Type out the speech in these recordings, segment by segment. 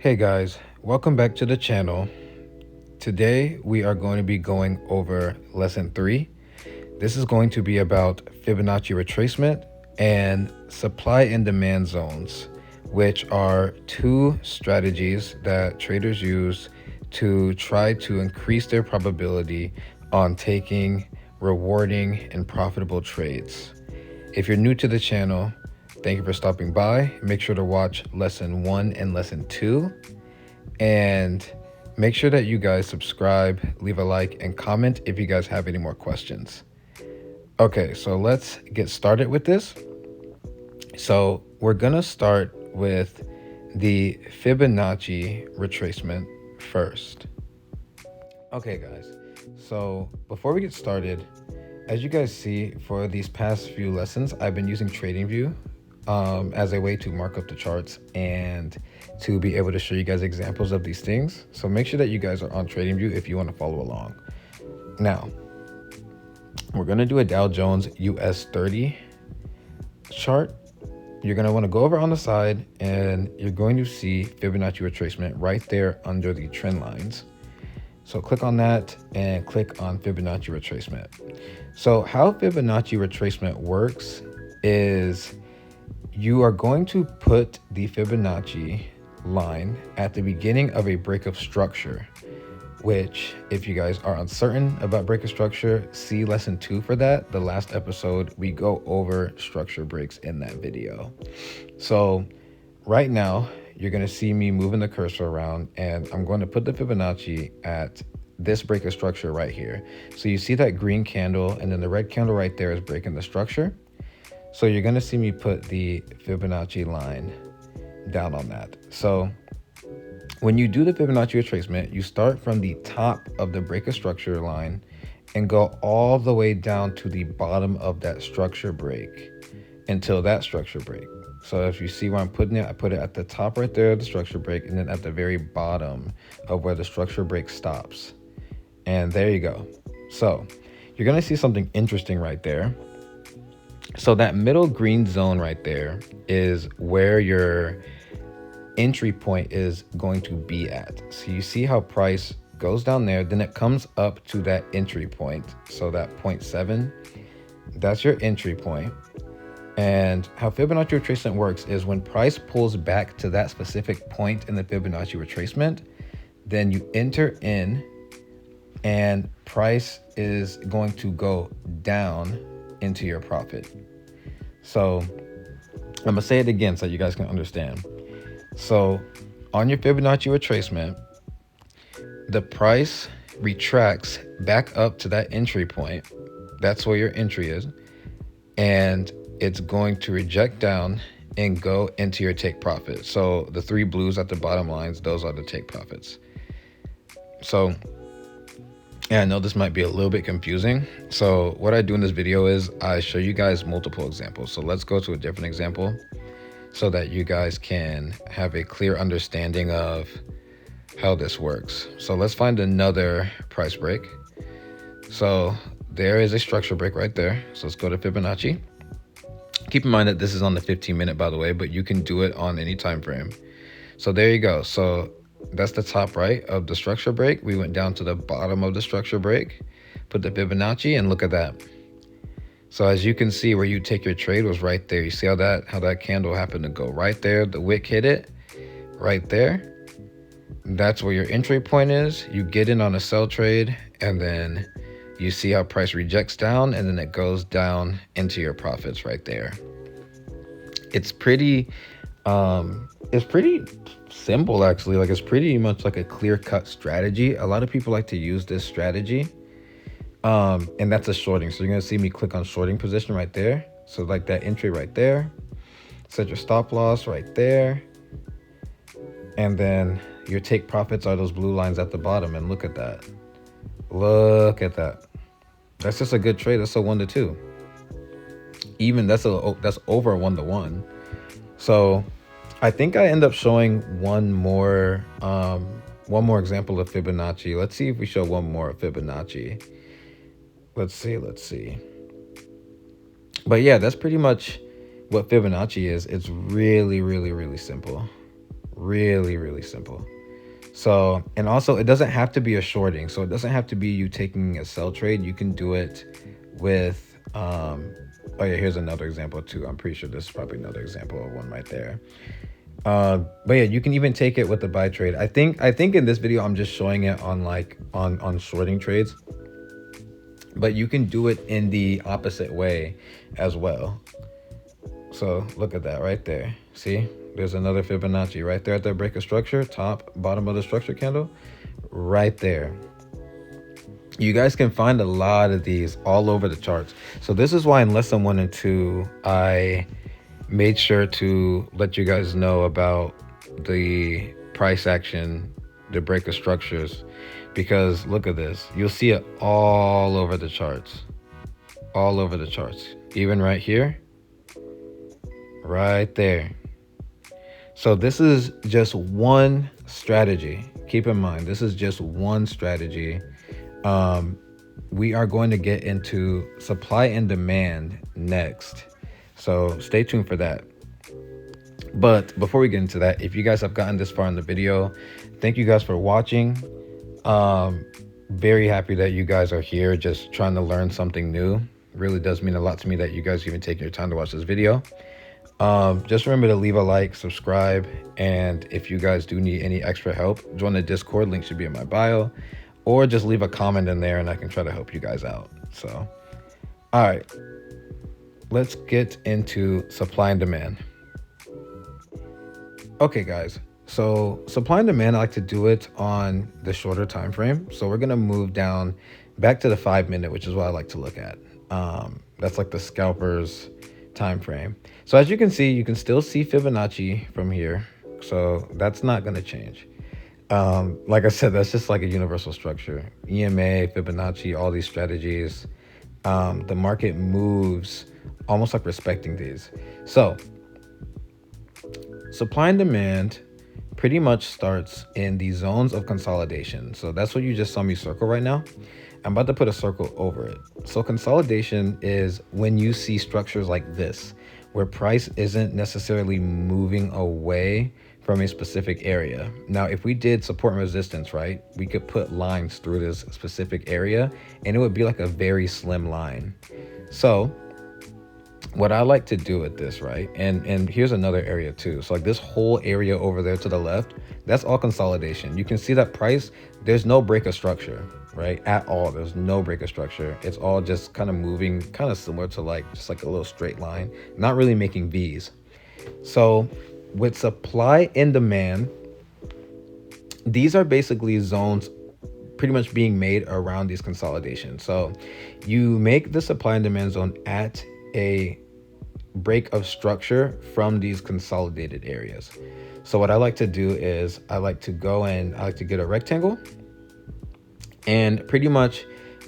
Hey guys, welcome back to the channel. Today we are going to be going over lesson 3. This is going to be about Fibonacci retracement and supply and demand zones, which are two strategies that traders use to try to increase their probability on taking rewarding and profitable trades. If you're new to the channel, thank you for stopping by. Make sure to watch lesson 1 and lesson 2. And make sure that you guys subscribe, leave a like, and comment if you guys have any more questions. Okay, so let's get started with this. So we're gonna start with the Fibonacci retracement first. Okay guys, so before we get started, as you guys see, for these past few lessons, I've been using TradingView as a way to mark up the charts and to be able to show you guys examples of these things. So make sure that you guys are on TradingView if you want to follow along. Now, we're going to do a Dow Jones US 30 chart. You're going to want to go over on the side and you're going to see Fibonacci retracement right there under the trend lines. So click on that and click on Fibonacci retracement. So how Fibonacci retracement works is you are going to put the Fibonacci line at the beginning of a break of structure, which if you guys are uncertain about break of structure, see lesson 2 for that. The last episode, we go over structure breaks in that video. So right now, you're going to see me moving the cursor around and I'm going to put the Fibonacci at this break of structure right here. So you see that green candle and then the red candle right there is breaking the structure. So you're going to see me put the Fibonacci line down on that. So when you do the Fibonacci retracement, you start from the top of the break of structure line and go all the way down to the bottom of that structure break until that structure break. So if you see where I'm putting it, I put it at the top right there of the structure break and then at the very bottom of where the structure break stops. And there you go. So you're going to see something interesting right there. So that middle green zone right there is where your entry point is going to be at. So you see how price goes down there, then it comes up to that entry point. So that 0.7, that's your entry point. And how Fibonacci retracement works is when price pulls back to that specific point in the Fibonacci retracement, then you enter in and price is going to go down into your profit. So I'm gonna say it again so you guys can understand. So on your Fibonacci retracement, the price retracts back up to that entry point. That's where your entry is. And it's going to reject down and go into your take profit. So the 3 blues at the bottom lines, those are the take profits. So, yeah, I know this might be a little bit confusing. So what I do in this video is I show you guys multiple examples. So let's go to a different example so that you guys can have a clear understanding of how this works. So let's find another price break. So there is a structure break right there. So let's go to Fibonacci. Keep in mind that this is on the 15-minute, by the way, but you can do it on any time frame. So there you go. So that's the top right of the structure break. We went down to the bottom of the structure break, put the Fibonacci, and look at that. So as you can see, where you take your trade was right there. You see how that candle happened to go right there. The wick hit it right there. That's where your entry point is. You get in on a sell trade, and then you see how price rejects down, and then it goes down into your profits right there. It's pretty simple, actually. Like, it's pretty much like a clear-cut strategy. A lot of people like to use this strategy, and that's a shorting. So you're gonna see me click on shorting position right there. So like that entry right there, set your stop loss right there, and then your take profits are those blue lines at the bottom. And look at that. Look at that. That's just a good trade. That's a 1-to-2. Even that's over a 1-to-1. So I think I end up showing one more example of Fibonacci. Let's see if we show one more of Fibonacci. Let's see. But yeah, that's pretty much what Fibonacci is. It's really, really, really simple. Really, really simple. So, and also it doesn't have to be a shorting. So it doesn't have to be you taking a sell trade. You can do it with, oh yeah, here's another example too. I'm pretty sure this is probably another example of one right there. But yeah, you can even take it with the buy trade. I think in this video, I'm just showing it on like on shorting trades, but you can do it in the opposite way as well. So look at that right there. See, there's another Fibonacci right there at the break of structure, top, bottom of the structure candle, right there. You guys can find a lot of these all over the charts. So this is why in lesson 1 and 2, I made sure to let you guys know about the price action, the break of structures, because look at this. You'll see it all over the charts, all over the charts, even right here, right there. So this is just one strategy. Keep in mind, this is just one strategy. We are going to get into supply and demand next. So stay tuned for that. But before we get into that, if you guys have gotten this far in the video, thank you guys for watching. Very happy that you guys are here just trying to learn something new. Really does mean a lot to me that you guys even take your time to watch this video. Just remember to leave a like, subscribe, and if you guys do need any extra help, join the Discord. Link should be in my bio, or just leave a comment in there and I can try to help you guys out. So, all right, let's get into supply and demand. Okay, guys, so supply and demand, I like to do it on the shorter time frame. So we're gonna move down back to the 5-minute, which is what I like to look at. That's like the scalpers time frame. So as you can see, you can still see Fibonacci from here. So that's not going to change. Like I said, that's just like a universal structure. EMA, Fibonacci, all these strategies. The market moves almost like respecting these. So supply and demand pretty much starts in the zones of consolidation. So that's what you just saw me circle right now. I'm about to put a circle over it. So consolidation is when you see structures like this, where price isn't necessarily moving away from a specific area. Now, if we did support and resistance, right, we could put lines through this specific area and it would be like a very slim line. So what I like to do with this, right, and here's another area too. So like this whole area over there to the left, that's all consolidation. You can see that price, there's no break of structure, right, at all. There's no break of structure. It's all just kind of moving, kind of similar to like just like a little straight line, not really making V's. So with supply and demand, these are basically zones pretty much being made around these consolidations. So you make the supply and demand zone at a break of structure from these consolidated areas. So what I like to do is I like to go in, I like to get a rectangle and pretty much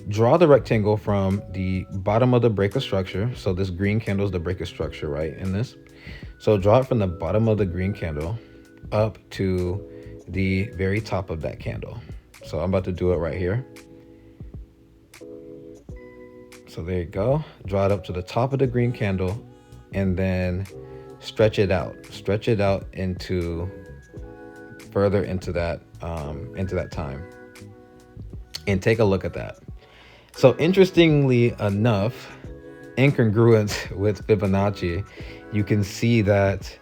draw the rectangle from the bottom of the break of structure. So this green candle is the break of structure, right, in this. So draw it from the bottom of the green candle up to the very top of that candle. So I'm about to do it right here. So there you go. Draw it up to the top of the green candle and then stretch it out into further into that time, and take a look at that. So interestingly enough, in congruence with Fibonacci, you can see that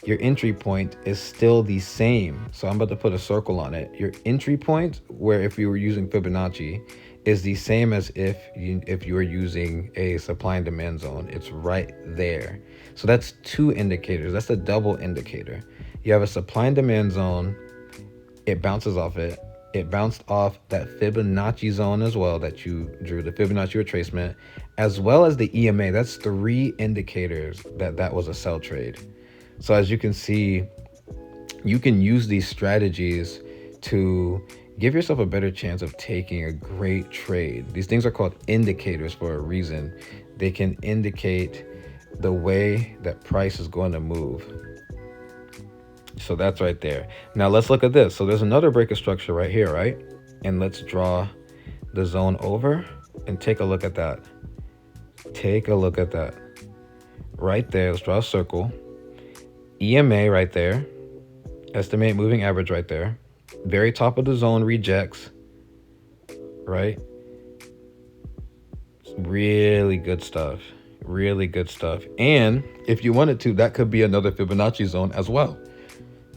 your entry point is still the same. So I'm about to put a circle on it. Your entry point, where if you were using Fibonacci, is the same as if you were using a supply and demand zone. It's right there. So that's two indicators. That's a double indicator. You have a supply and demand zone. It bounces off it. It bounced off that Fibonacci zone as well that you drew, the Fibonacci retracement, as well as the EMA. That's 3 indicators that was a sell trade. So as you can see, you can use these strategies to give yourself a better chance of taking a great trade. These things are called indicators for a reason. They can indicate the way that price is going to move. So that's right there. Now let's look at this. So there's another break of structure right here, right? And let's draw the zone over and take a look at that. Take a look at that. Right there, let's draw a circle. EMA right there. Estimate moving average right there. Very top of the zone rejects, right? Really good stuff. Really good stuff. And if you wanted to, that could be another Fibonacci zone as well.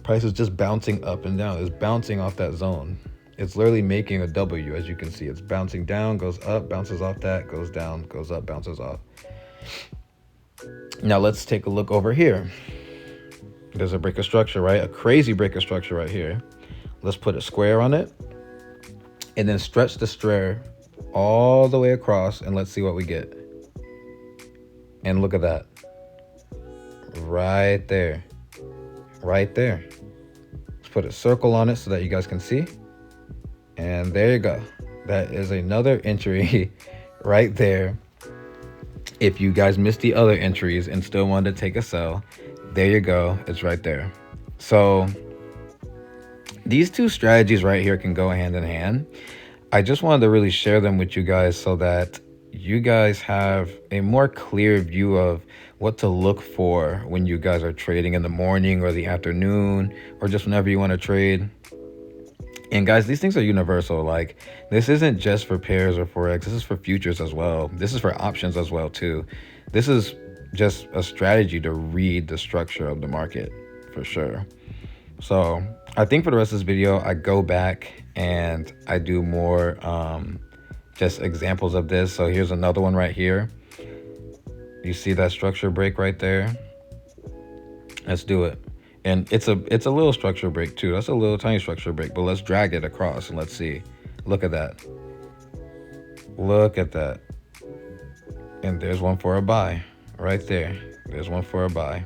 Price is just bouncing up and down. It's bouncing off that zone. It's literally making a W, as you can see. It's bouncing down, goes up, bounces off that, goes down, goes up, bounces off. Now let's take a look over here. There's a break of structure, right? A crazy break of structure right here. Let's put a square on it and then stretch the square all the way across, and let's see what we get. And look at that. Right there. Right there. Let's put a circle on it so that you guys can see. And there you go. That is another entry right there. If you guys missed the other entries and still wanted to take a sell, there you go. It's right there. So these two strategies right here can go hand in hand. I just wanted to really share them with you guys so that you guys have a more clear view of what to look for when you guys are trading in the morning or the afternoon or just whenever you want to trade. And guys, these things are universal. Like, this isn't just for pairs or forex. This is for futures as well. This is for options as well too. This is just a strategy to read the structure of the market for sure. So I think for the rest of this video, I go back and I do more just examples of this. So here's another one right here. You see that structure break right there? Let's do it. And it's a little structure break too. That's a little tiny structure break, but let's drag it across and let's see. Look at that. Look at that. And there's one for a buy right there. There's one for a buy.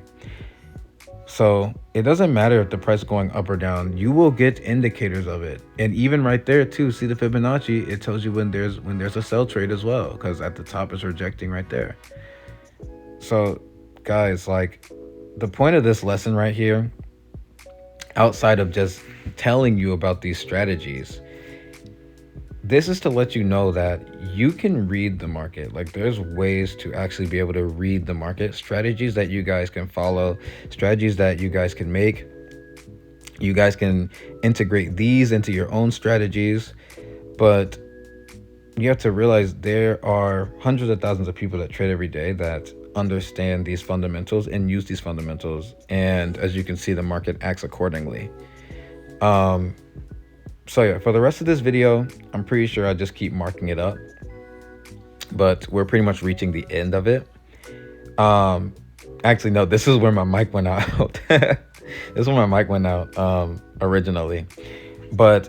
So it doesn't matter if the price is going up or down. You will get indicators of it. And even right there too, see the Fibonacci, it tells you when there's a sell trade as well, because at the top it's rejecting right there. So guys, like, the point of this lesson right here, outside of just telling you about these strategies, this is to let you know that you can read the market. Like, there's ways to actually be able to read the market, strategies that you guys can follow, strategies that you guys can make. You guys can integrate these into your own strategies, but you have to realize there are hundreds of thousands of people that trade every day that understand these fundamentals and use these fundamentals, and as you can see, the market acts accordingly. So yeah, for the rest of this video, I'm pretty sure I just keep marking it up, but we're pretty much reaching the end of it. Actually, no, this is where my mic went out. This is where my mic went out originally. But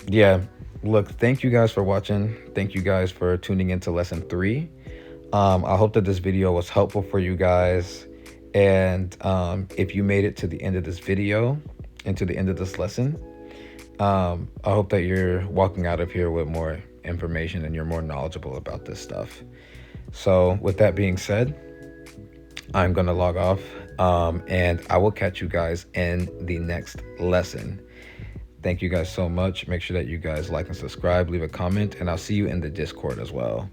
yeah, look, thank you guys for watching. Thank you guys for tuning into lesson 3. I hope that this video was helpful for you guys. And if you made it to the end of this video and to the end of this lesson, I hope that you're walking out of here with more information and you're more knowledgeable about this stuff. So with that being said, I'm going to log off and I will catch you guys in the next lesson. Thank you guys so much. Make sure that you guys like and subscribe, leave a comment, and I'll see you in the Discord as well.